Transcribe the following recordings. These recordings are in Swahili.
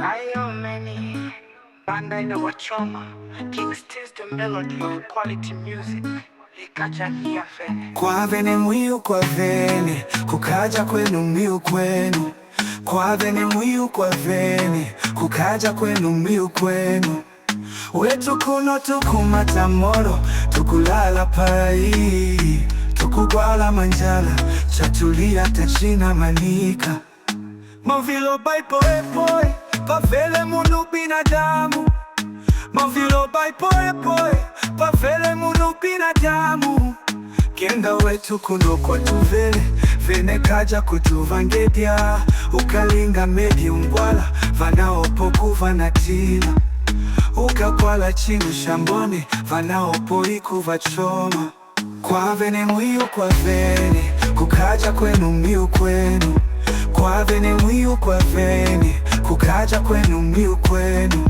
Ayo many banda inawachoma. King's the melody of quality music. Ikaja kiafene. Kwa vene mwiu kwa vene, kukaja kwenu miu kwenu. Kwa vene mwiu kwa vene, kukaja kwenu miu kwenu. Wetu kuno tukumata moro, tukulala pai. Tukugwala manjala, chatulia tachina manika. Movilo bai poe poe, pavele munu binadamu. Movilo bai poe poe, pavele munu binadamu. Kenda wetu kuno kwa tuvele, vene kaja kutuvangedia. Ukalinga medi ungwala, vanaopoku vanatila. Ukakwala chinu shambone, vanaopo iku vachoma. Kwa vene mwiu kwa vene, kukaja kwenu miu kwenu. Kwa vene mwiu kwa vene, kukaja kwenu miu kwenu.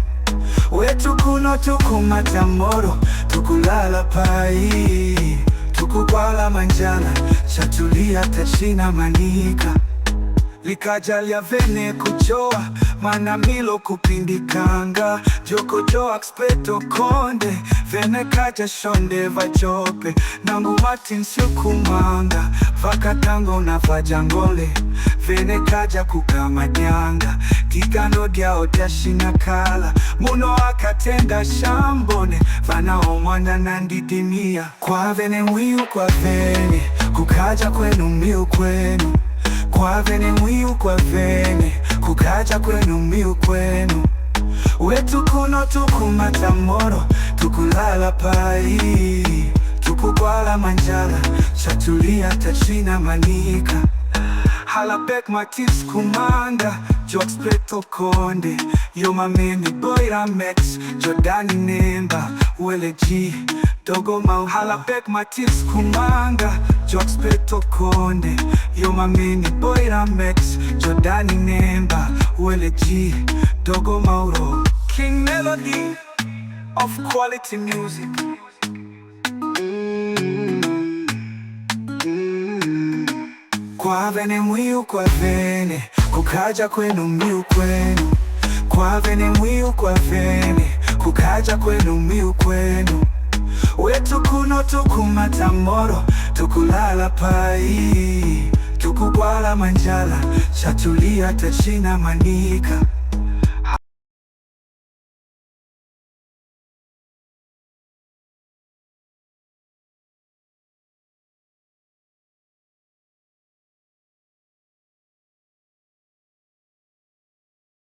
Wetu kuno tukumata moro, tukulala pai. Tukugwala manjala, chatulia tachina manika. Likaja lya vene kujoa, mana milo kupindikanga. Joko jo akspeto konde, vene kaja shonde vajope. Nangu Martin siukumanga, vakatango na vajangole. Vene kaja kukamanyanga, kigano gyao dashina kala. Muno akatenda shambone, vana omwanda nandidimia. Kwa vene mwiu kwa vene, kukaja kwenu miu kwenu. Kwa vene mwiu kwa vene, kukaja kwenu miu kwenu. Wetu kuno tukumata moro, tukulala pai. Tukugwala manjala, chatulia tachina manika. Halapek Matis kumanda, jokes preto konde. Yo mameni boy Ramex, Jordani nemba, Wele G, dogo mau. Halapek Matis kumanda, jokes preto konde. Yo mameni boy Ramex, Jordani nemba, Wele G, dogo mauro. King Melody of quality music. Kwa vene mwiu kwa vene, kukaja kwenu miu kwenu. Kwa vene mwiu kwa vene, kukaja kwenu miu kwenu. Wetu kuno tukumata moro, tukulala pai. Tukugwala manjala, chatulia tachina manika.